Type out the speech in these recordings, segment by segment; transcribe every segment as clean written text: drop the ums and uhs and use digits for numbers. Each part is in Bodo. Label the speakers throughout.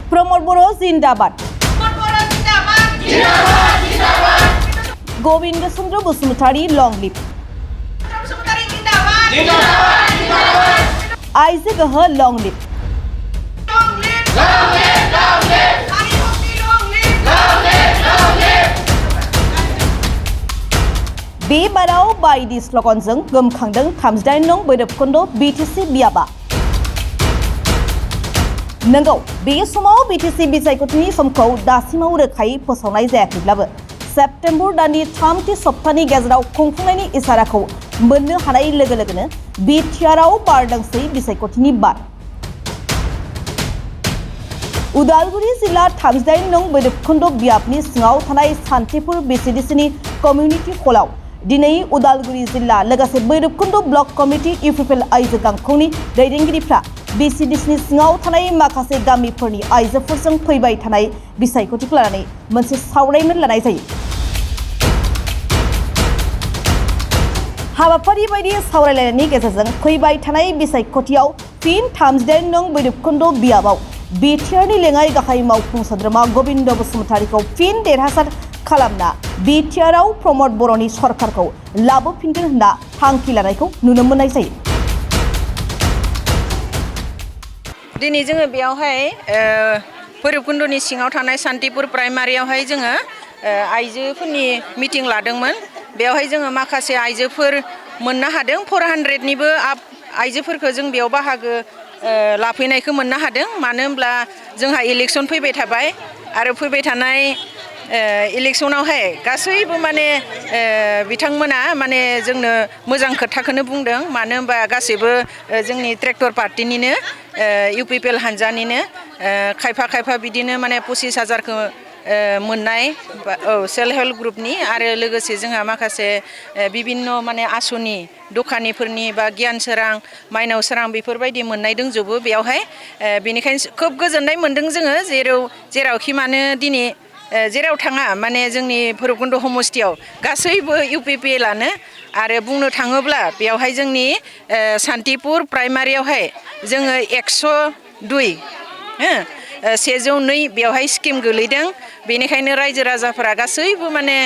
Speaker 1: प्रमोद बर' जिन्दाबाद गोविंद चंद्र बसुमतारी लं लिभ आइजो गोहो लं लिभ बे बाराव बायदि स्ल'गानजों गोमखांदों 38 नं भैरबकुन्द बिटिसि बियाबा नंगौ बे समाव बिटिसि बिसायख'थिनि समखौ दासिमाव रोखायै फोसावनाय जायाखैब्लाबो सेप्तेम्बर दाननि 3थि सप्तानि गेजेराव खुंफुंनायनि इसाराखौ मोननो हानाय लोगो लोगोनो बिटिआरआव बारदोंसै बिसायख'थिनि बार उदालगुरि जिल्ला 38 नं भैरबकुन्द बियाबनि सिङाव थानाय सान्थिपुर बिसिडिसिनि कमिउनिटि हलाव दिनै उदालगुरि जिल्ला लोगोसे भैरबकुन्द ब्लक कमिटि इउपिपिएल आइजो गांखंनि दैदेनगिरिफ्रा बिसिडिसिनि सिङाव थानाय माखासे गामिफोरनि आइजोफोरजों फैबाय थानाय बिसायख'थिखौ लानानै मोनसे सावरायमेल लानाय जायो। हाबाफारि बायदि सावरायलायनायनि गेजेरजों फैबाय थानाय बिसायख'थियाव फिन 38 नं भैरबकुन्द बियाबाव बिटिआरनि लेङाइ गाहाय मावफुं सोद्रोमा गोविंद बसुमतारीखौ फिन देरहासार खालामना बिटिआरआव प्रमोद बर'नि सरकारखौ लाबोफिनगोन होनना थांखि लानायखौ नुनो मोननाय जायो।
Speaker 2: दिनै जोङो बेयावहाय भैरबकुन्दनि सिङाव थानाय सान्तिपुर प्राइमारियावहाय जोङो आइजोफोरनि मिटिं लादोंमोन। बेयावहाय जोङो माखासे आइजोफोर मोननो हादों 400निबो आप आइजोफोरखौ जों बेयाव बाहागो लाफैनायखौ मोननो हादों। मानो होनब्ला जोंहा इलेक्सन फैबाय थाबाय आरो फैबाय थानाय इलेक्सनावहाय गासैबो माने बिथांमोना माने जोंनो मोजां खोथाखौनो बुंदों। मानो होनबा गासैबो जोंनि ट्रेक्टर पार्टिनिनो इउपिपिएल हानजानिनो खायफा बिदिनो माने 25,000खौ मोननाय सेल्फ हेल्प ग्रुपनि आरो लोगोसे जोंहा माखासे बिभिन्न माने आसनि दखानिफोरनि बा गियान सोरां माइनाव सोरां बेफोरबायदि मोननाय दंजोबो बेयावहाय बेनिखायनो खोब गोजोननाय मोन्दों जोङो जेरावखि मानो दिनै जेराव थाङा माने जोंनि भैरबकुन्द समस्तियाव गासैबो इउपिपिएलआनो आरो बुंनो थाङोब्ला बेयावहाय जोंनि सान्तिपुर प्राइमारियावहाय जोङो 102 102 बेवहाय स्किम गोलैदों। बेनिखायनो रायजो राजाफोरा गासैबो माने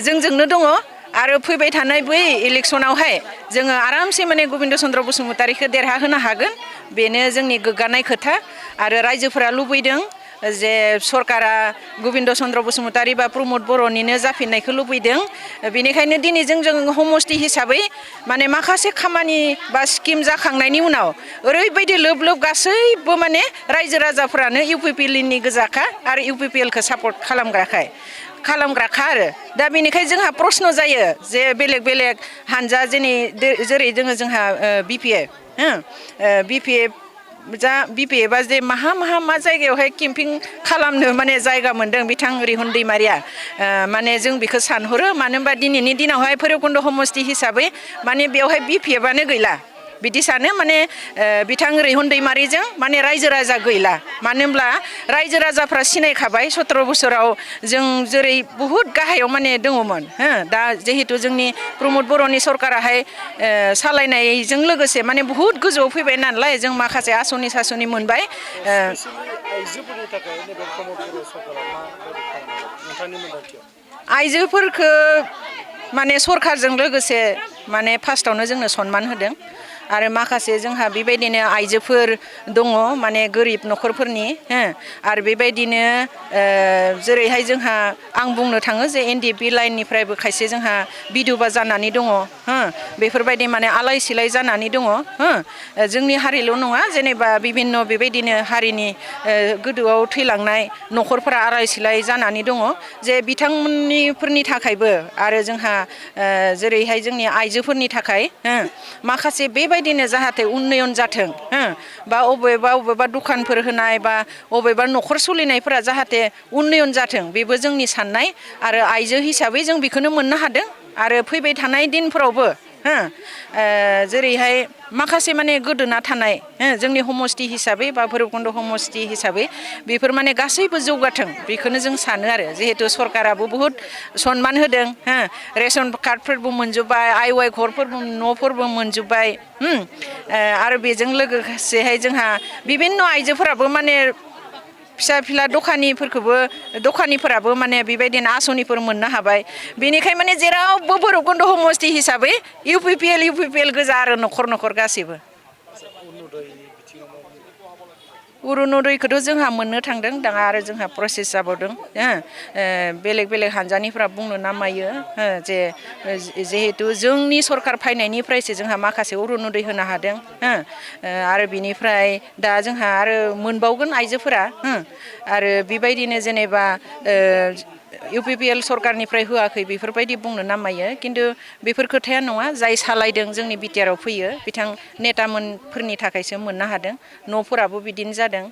Speaker 2: जोंजोंनो दङ आरो फैबाय थानाय बै इलेक्सनावहाय जोङो आरामसे माने गोविंद चन्द्र बसुमतारीखौ देरहाहोनो हागोन बेनो जोंनि गोग्गानाय खोथा आरो रायजोफोरा लुबैदों जे सरकारा गोविंद चन्द्र बसुमतारी बा प्रमोद बर'निनो जाफिननायखौ लुबैदों। बेनिखायनो दिनै जों समस्ति हिसाबै माने माखासे खामानि बा स्किम जाखांनायनि उनाव ओरैबायदि लोब गासैबो माने रायजो राजाफोरानो इउपिपिएलनि गोजाखा आरो इउपिपिएलखौ सापर्ट खालामग्राखा आरो दा बेनिखायनो जोंहा प्रश्न जायो जे बेलेग हानजा जेरै जोंहा बिपिएफआ जे मा जायगायावहाय केम्पिं खालामनो माने जायगा मोन्दों बिथां रिहुन दैमारिया माने जों बेखौ सानहरो। मानो होनबा दिनैनि दिनावहाय भैरबकुन्द समस्ति हिसाबै माने बेवहाय बिपिएफआनो गैला बिदि सानो माने बिथां रिहुन दैमारिजों माने रायजो राजा गैला। मानो होनब्ला रायजो राजाफ्रा सिनायखाबाय 17 बोसोराव जों जेरै बुहुत गाहायाव माने दङमोन दा जिहेतु जोंनि प्रमोद बर'नि सरकाराहाय सालायनायजों लोगोसे माने बुहुत गोजौआव फैबाय नालाय जों माखासे आसनि मोनबाय। आइजोफोरखौ माने सरकारजों लोगोसे माने फार्स्टआवनो जोंनो सनमान होदों आरो माखासे जोंहा बेबायदिनो आइजोफोर दङ माने गोरिब न'खरफोरनि आरो बेबायदिनो जेरैहाय जोंहा आं बुंनो थाङो जे एनडिएफबि लाइननिफ्रायबो खायसे जोंहा बिधबा जानानै दङ बेफोरबायदि माने आलाय सिलाय जानानै दङ जोंनि हारिल' नङा जेनेबा बिभिन्न बेबायदिनो हारिनि गोदोआव थैलांनाय न'खरफोरा आलाय सिलाय जानानै दङ जे बिथांमोननिफोरनि थाखायबो आरो जोंहा जेरैहाय जोंनि आइजोफोरनि थाखाय माखासे बेबायदिनो जाहाथे उन्नयन जाथों बा अबेबा दखानफोर होनाय बा अबेबा न'खर सोलिनायफोरा जाहाथे उन्नयन जाथों बेबो जोंनि साननाय आरो आइजो हिसाबै जों बेखौनो मोननो हादों आरो फैबाय थानाय दिनफोरावबो जेरैहाय माखासे माने गोदोना थानाय जोंनि समस्ति हिसाबै बा भैरबकुन्द समस्ति हिसाबै बेफोर माने गासैबो जौगाथों बेखौनो जों सानो आरो जिहेतु सरकाराबो बहुत सनमान होदों रेशन कार्डफोरबो मोनजोब्बाय आइ घरफोरबो न'फोरबो मोनजोब्बाय आरो बेजों लोगोसेहाय जोंहा बिभिन्न आइजोफोराबो माने फिसा फिला दखानिफोराबो माने बेबायदिनो आसनिफोर मोननो हाबाय बेनिखायनो माने जेरावबो भैरबकुन्द समस्ति हिसाबै इउपिपिएल गोजा आरो न'खर गासिबो अरुनदयखौथ' जोंहा मोननो थांदों दा आरो जोंहा प्रसेस जाबावदों बेलेग हानजानिफ्रा बुंनो नामायो जे जिहेतु जोंनि सरकार फैनायनिफ्रायसो जोंहा माखासे अरुनदय होनो हादों आरो बिनिफ्राय दा जोंहा आरो मोनबावगोन आइजोफोरा आरो बेबायदिनो जेनेबा इउपिपिएल सरकारनिफ्राय होआखै बेफोरबायदि बुंनो नामायो खिन्थु बेफोर खोथाया नङा जाय सालायदों जोंनि बिटिआरआव फैयो बिथां नेतामोनफोरनि थाखायसो मोननो हादों न'फोराबो बिदिनो जादों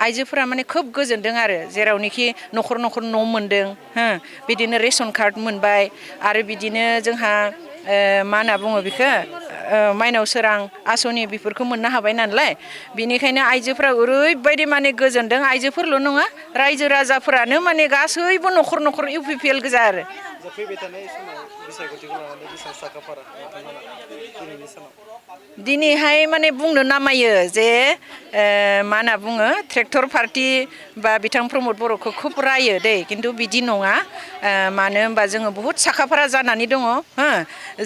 Speaker 2: आइजोफोरा माने खोब गोजोनदों आरो जेरावनोखि न'खर न' मोनदों बिदिनो रेशन कार्ड मोनबाय आरो बिदिनो जोंहा मा होनना बुङो बेखौ माइनाव सोरां आसनि बेफोरखौ मोननो हाबाय नालाय बिनिखायनो आइजोफोरा ओरैबायदि माने गोजोनदों आइजोफोरल' नङा रायजो राजाफोरानो माने गासैबो न'खर इउपिपिएल गोजा आरो
Speaker 3: फैबाय थानाय समाव बिसायख'थिखौ लानानै बेसेबां साखाफारा दिनैनि सानाव
Speaker 2: दिनैहाय माने बुंनो नामायो जे मा होनना बुङो ट्रेक्टर पार्टि बा बिथां प्रमद बर'खौ खोब रायो दै खिन्थु बिदि नङा मानो होनबा जोङो बुहुद साखाफारा जानानै दङ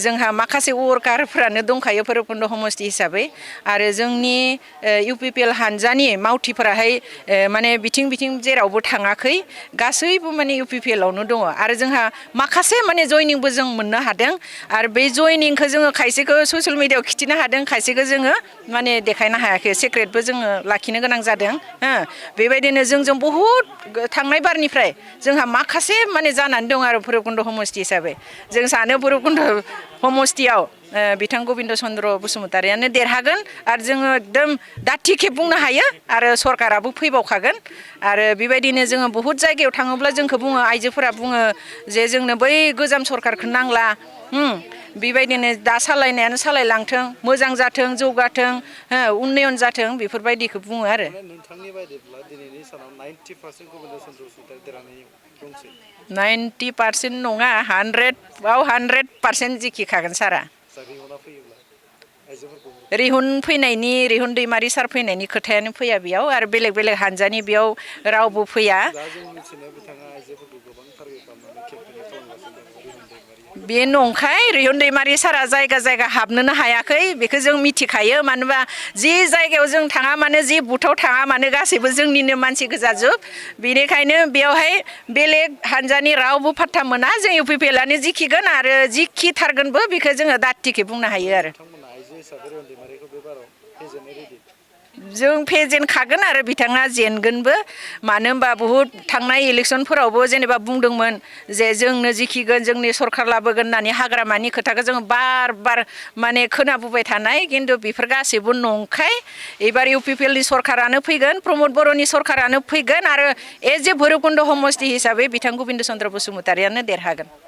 Speaker 2: जोंहा माखासे वर्कारफोरानो दंखायो भैरबकुन्द समस्ति हिसाबै आरो जोंनि इउपिपिएल हानजानि मावथिफोराहाय माने बिथिं जेरावबो थाङाखै गासैबो माने इउपिपिएलआवनो दङ आरो जोंहा माखासे माने जयनिंबो जों मोननो हादों आरो बे जयनिंखौ जोङो खायसेखौ ससियेल मिडियायाव खिथिनो हादों खायसेखौ जोङो माने देखायनो हायाखै सिक्रेटबो जोङो लाखिनो गोनां जादों बेबायदिनो जोंजों बहुद थांनाय बारनिफ्राय जोंहा माखासे माने जानानै दं आरो भैरबकुन्द समस्ति हिसाबै जों सानो भैरबकुन्द समस्तियाव बिथां गबिन्द चन्द्र बसुमतारियानो देरहागोन आरो जोङो एकदम दाथिखे बुंनो हायो आरो सरकाराबो फैबावखागोन आरो बेबायदिनो जोङो बहुद जायगायाव थाङोब्ला जोंखौ बुङो आइजोफोरा बुङो जे जोंनो बै गोजाम सरकारखौ नांला बेबायदिनो दा सालायनायानो सालायलांथों मोजां जाथों जौगाथों उन्नयन जाथों बेफोरबायदिखौ बुङो आरो
Speaker 3: नोंथांनि बायदिब्ला दिनैनि सानाव 90% गबिन्द चन्द्र बसुमतारि देरहानाय दंसै
Speaker 2: 90% नङा 100% जिखिखागोन सारा रिहुन दैमारि सार फैनायनि खोथायानो फैया बेयाव आरो बेलेग हानजानि बेयाव रावबो फैया बे नंखाय रिहुन दैमारि सारा जायगा हाबनोनो हायाखै बेखौ जों मिथिखायो मानोबा जि जायगायाव जों थाङा मानो जि बुथाव थाङा मानो गासैबो जोंनिनो मानसि गोजाजोब बेनिखायनो बेयावहाय बेलेग हानजानि रावबो फात्ता मोना जों इउपिपिएलआनो जिखिगोन आरो जिखिथारगोनबो बेखौ जोङो दाथिखे बुंनो हायो आरो जों फेजेनखागोन आरो बिथाङा जेनगोनबो मानो होनबा बहुद थांनाय इलेक्सनफोरावबो जेनेबा बुंदोंमोन जे जोंनो जिखिगोन जोंनि सरकार लाबोगोन होननानै हाग्रामानि खोथाखौ जोङो बार माने खोनाबोबाय थानाय खिन्थु बेफोर गासैबो नंखाय एबार इउपिपिएलनि सरकारानो फैगोन प्रमद बर'नि सरकारानो फैगोन आरो एज ए भैरबकुन्द समस्ति हिसाबै बिथां गबिन्द चन्द्र बसुमतारियानो देरहागोन